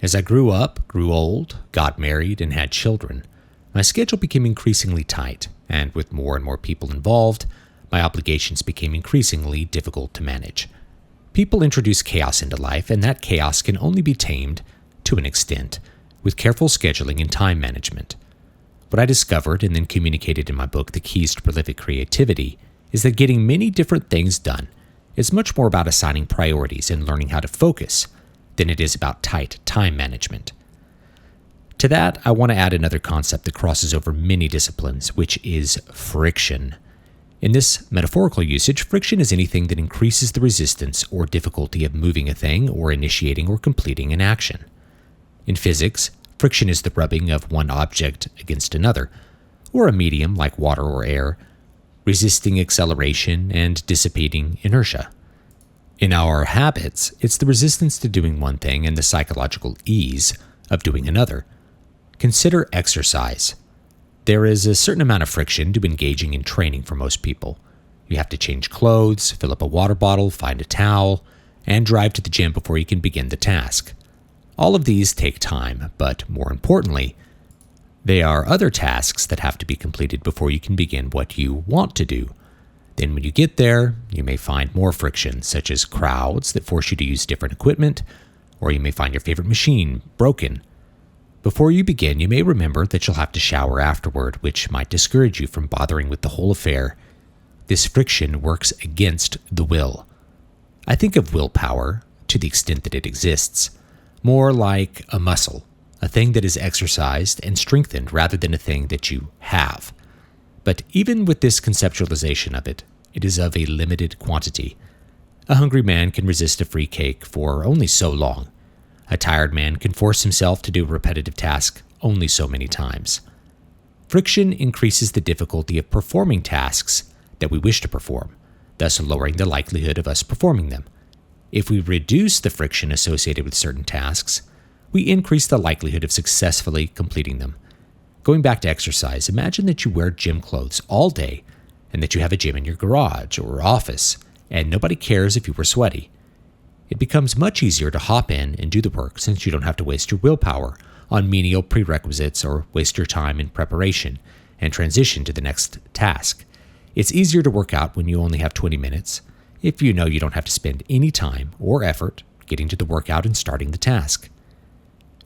As I grew up, grew old, got married, and had children, my schedule became increasingly tight, and with more and more people involved, my obligations became increasingly difficult to manage. People introduce chaos into life, and that chaos can only be tamed, to an extent, with careful scheduling and time management. What I discovered and then communicated in my book, The Keys to Prolific Creativity, is that getting many different things done is much more about assigning priorities and learning how to focus than it is about tight time management. To that, I want to add another concept that crosses over many disciplines, which is friction. In this metaphorical usage, friction is anything that increases the resistance or difficulty of moving a thing or initiating or completing an action. In physics, friction is the rubbing of one object against another, or a medium like water or air, resisting acceleration and dissipating inertia. In our habits, it's the resistance to doing one thing and the psychological ease of doing another. Consider exercise. There is a certain amount of friction to engaging in training for most people. You have to change clothes, fill up a water bottle, find a towel, and drive to the gym before you can begin the task. All of these take time, but more importantly, there are other tasks that have to be completed before you can begin what you want to do. Then when you get there, you may find more friction, such as crowds that force you to use different equipment, or you may find your favorite machine broken. Before you begin, you may remember that you'll have to shower afterward, which might discourage you from bothering with the whole affair. This friction works against the will. I think of willpower, to the extent that it exists, more like a muscle, a thing that is exercised and strengthened rather than a thing that you have. But even with this conceptualization of it, it is of a limited quantity. A hungry man can resist a free cake for only so long. A tired man can force himself to do a repetitive task only so many times. Friction increases the difficulty of performing tasks that we wish to perform, thus lowering the likelihood of us performing them. If we reduce the friction associated with certain tasks, we increase the likelihood of successfully completing them. Going back to exercise, imagine that you wear gym clothes all day and that you have a gym in your garage or office, and nobody cares if you were sweaty. It becomes much easier to hop in and do the work since you don't have to waste your willpower on menial prerequisites or waste your time in preparation and transition to the next task. It's easier to work out when you only have 20 minutes if you know you don't have to spend any time or effort getting to the workout and starting the task.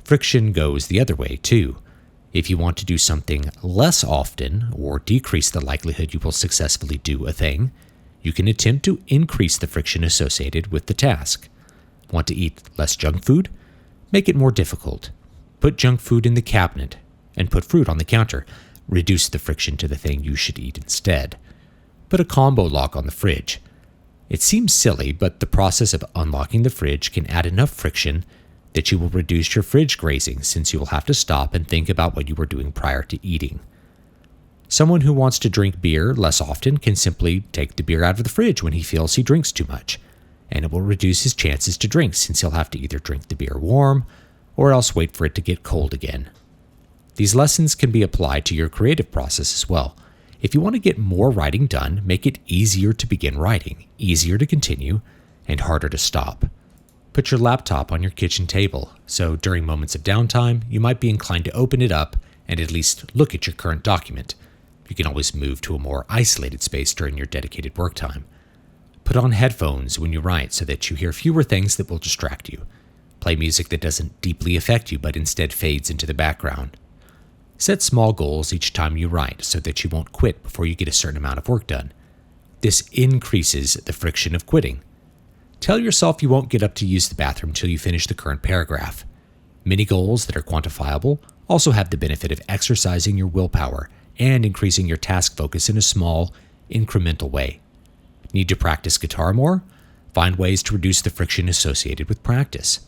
Friction goes the other way, too. If you want to do something less often or decrease the likelihood you will successfully do a thing, you can attempt to increase the friction associated with the task. Want to eat less junk food? Make it more difficult. Put junk food in the cabinet and put fruit on the counter. Reduce the friction to the thing you should eat instead. Put a combo lock on the fridge. It seems silly, but the process of unlocking the fridge can add enough friction that you will reduce your fridge grazing since you will have to stop and think about what you were doing prior to eating. Someone who wants to drink beer less often can simply take the beer out of the fridge when he feels he drinks too much, and it will reduce his chances to drink since he'll have to either drink the beer warm or else wait for it to get cold again. These lessons can be applied to your creative process as well. If you want to get more writing done, make it easier to begin writing, easier to continue, and harder to stop. Put your laptop on your kitchen table, so during moments of downtime, you might be inclined to open it up and at least look at your current document. You can always move to a more isolated space during your dedicated work time. Put on headphones when you write so that you hear fewer things that will distract you. Play music that doesn't deeply affect you but instead fades into the background. Set small goals each time you write so that you won't quit before you get a certain amount of work done. This increases the friction of quitting. Tell yourself you won't get up to use the bathroom until you finish the current paragraph. Many goals that are quantifiable also have the benefit of exercising your willpower and increasing your task focus in a small, incremental way. Need to practice guitar more? Find ways to reduce the friction associated with practice.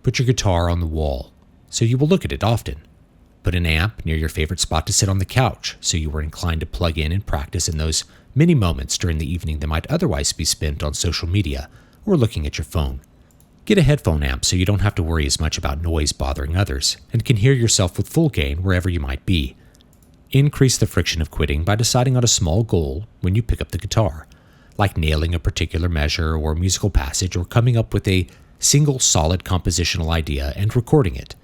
Put your guitar on the wall so you will look at it often. Put an amp near your favorite spot to sit on the couch so you are inclined to plug in and practice in those many moments during the evening that might otherwise be spent on social media or looking at your phone. Get a headphone amp so you don't have to worry as much about noise bothering others and can hear yourself with full gain wherever you might be. Increase the friction of quitting by deciding on a small goal when you pick up the guitar, like nailing a particular measure or musical passage or coming up with a single solid compositional idea and recording it.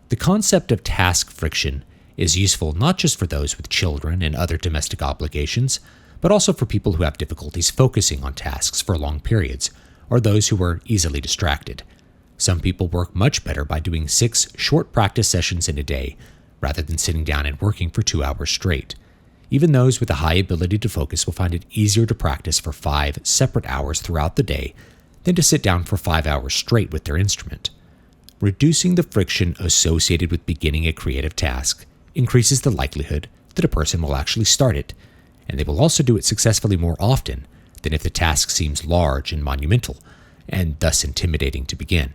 The concept of task friction is useful not just for those with children and other domestic obligations, but also for people who have difficulties focusing on tasks for long periods, or those who are easily distracted. Some people work much better by doing 6 short practice sessions in a day, rather than sitting down and working for 2 hours straight. Even those with a high ability to focus will find it easier to practice for 5 separate hours throughout the day than to sit down for 5 hours straight with their instrument. Reducing the friction associated with beginning a creative task increases the likelihood that a person will actually start it, and they will also do it successfully more often than if the task seems large and monumental, and thus intimidating to begin.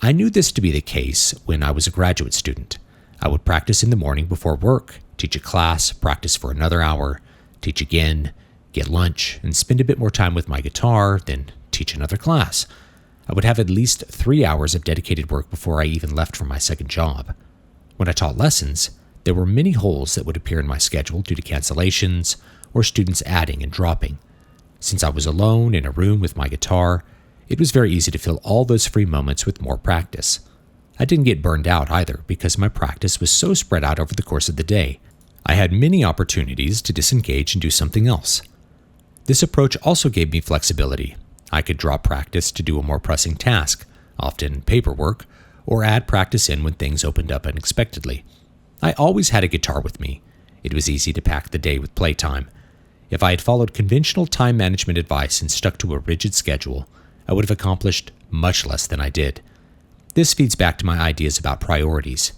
I knew this to be the case when I was a graduate student. I would practice in the morning before work, teach a class, practice for another hour, teach again, get lunch, and spend a bit more time with my guitar, then teach another class. I would have at least 3 hours of dedicated work before I even left for my second job. When I taught lessons, there were many holes that would appear in my schedule due to cancellations or students adding and dropping. Since I was alone in a room with my guitar, it was very easy to fill all those free moments with more practice. I didn't get burned out either because my practice was so spread out over the course of the day. I had many opportunities to disengage and do something else. This approach also gave me flexibility. I could drop practice to do a more pressing task, often paperwork, or add practice in when things opened up unexpectedly. I always had a guitar with me. It was easy to pack the day with playtime. If I had followed conventional time management advice and stuck to a rigid schedule, I would have accomplished much less than I did. This feeds back to my ideas about priorities.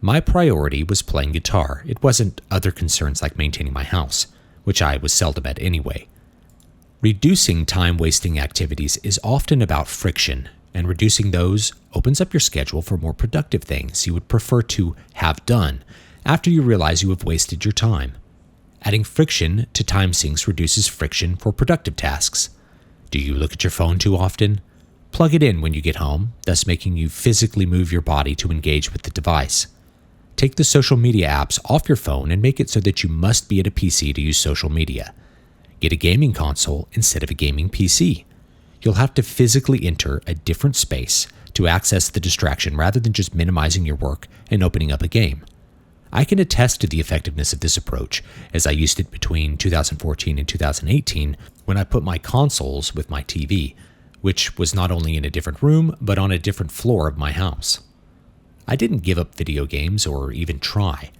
My priority was playing guitar. It wasn't other concerns like maintaining my house, which I was seldom at anyway. Reducing time-wasting activities is often about friction, and reducing those opens up your schedule for more productive things you would prefer to have done after you realize you have wasted your time. Adding friction to time sinks reduces friction for productive tasks. Do you look at your phone too often? Plug it in when you get home, thus making you physically move your body to engage with the device. Take the social media apps off your phone and make it so that you must be at a PC to use social media. Get a gaming console instead of a gaming PC. You'll have to physically enter a different space to access the distraction rather than just minimizing your work and opening up a game. I can attest to the effectiveness of this approach, as I used it between 2014 and 2018 when I put my consoles with my TV, which was not only in a different room, but on a different floor of my house. I didn't give up video games or even try.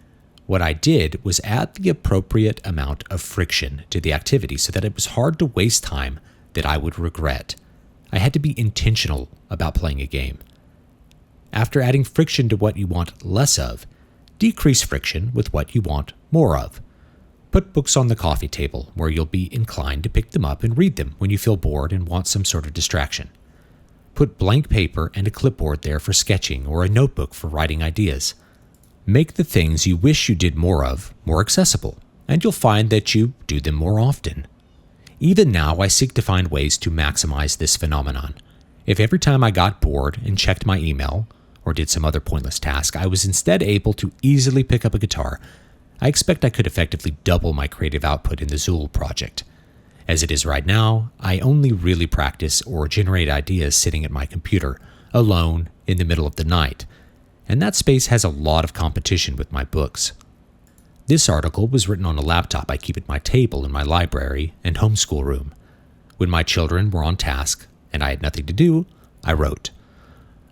What I did was add the appropriate amount of friction to the activity so that it was hard to waste time that I would regret. I had to be intentional about playing a game. After adding friction to what you want less of, decrease friction with what you want more of. Put books on the coffee table where you'll be inclined to pick them up and read them when you feel bored and want some sort of distraction. Put blank paper and a clipboard there for sketching or a notebook for writing ideas. Make the things you wish you did more of more accessible, and you'll find that you do them more often. Even now, I seek to find ways to maximize this phenomenon. If every time I got bored and checked my email or did some other pointless task, I was instead able to easily pick up a guitar, I expect I could effectively double my creative output in the Zool project. As it is right now, I only really practice or generate ideas sitting at my computer, alone, in the middle of the night, and that space has a lot of competition with my books. This article was written on a laptop I keep at my table in my library and homeschool room. When my children were on task and I had nothing to do, I wrote.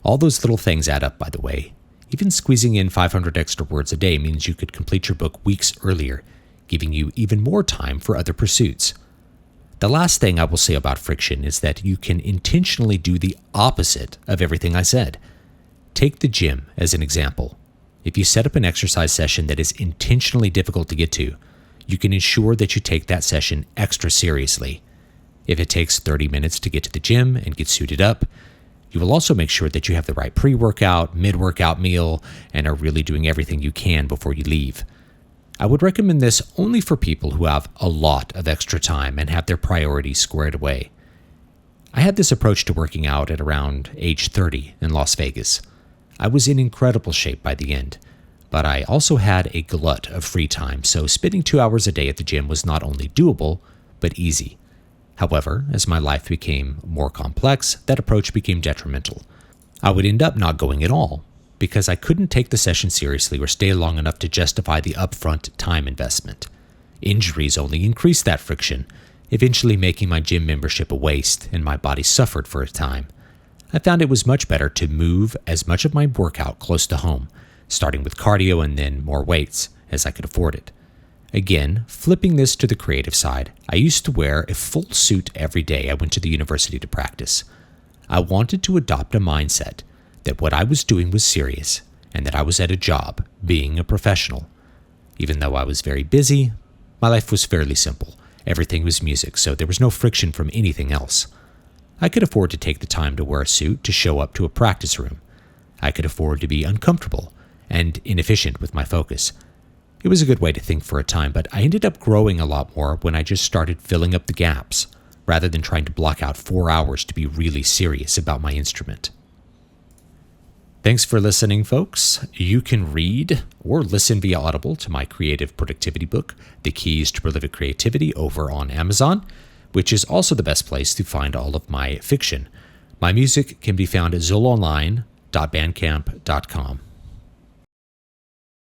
All those little things add up, by the way. Even squeezing in 500 extra words a day means you could complete your book weeks earlier, giving you even more time for other pursuits. The last thing I will say about friction is that you can intentionally do the opposite of everything I said. Take the gym as an example. If you set up an exercise session that is intentionally difficult to get to, you can ensure that you take that session extra seriously. If it takes 30 minutes to get to the gym and get suited up, you will also make sure that you have the right pre-workout, mid-workout meal, and are really doing everything you can before you leave. I would recommend this only for people who have a lot of extra time and have their priorities squared away. I had this approach to working out at around age 30 in Las Vegas. I was in incredible shape by the end, but I also had a glut of free time, so spending 2 hours a day at the gym was not only doable, but easy. However, as my life became more complex, that approach became detrimental. I would end up not going at all. because I couldn't take the session seriously or stay long enough to justify the upfront time investment. Injuries only increased that friction, eventually making my gym membership a waste, and my body suffered for a time. I found it was much better to move as much of my workout close to home, starting with cardio and then more weights, as I could afford it. Again, flipping this to the creative side, I used to wear a full suit every day I went to the university to practice. I wanted to adopt a mindset that what I was doing was serious and that I was at a job, being a professional. Even though I was very busy, my life was fairly simple. Everything was music, so there was no friction from anything else. I could afford to take the time to wear a suit to show up to a practice room. I could afford to be uncomfortable and inefficient with my focus. It was a good way to think for a time, but I ended up growing a lot more when I just started filling up the gaps, rather than trying to block out 4 hours to be really serious about my instrument. Thanks for listening, folks. You can read or listen via Audible to my creative productivity book, The Keys to Prolific Creativity, over on Amazon, which is also the best place to find all of my fiction. My music can be found at zolonline.bandcamp.com.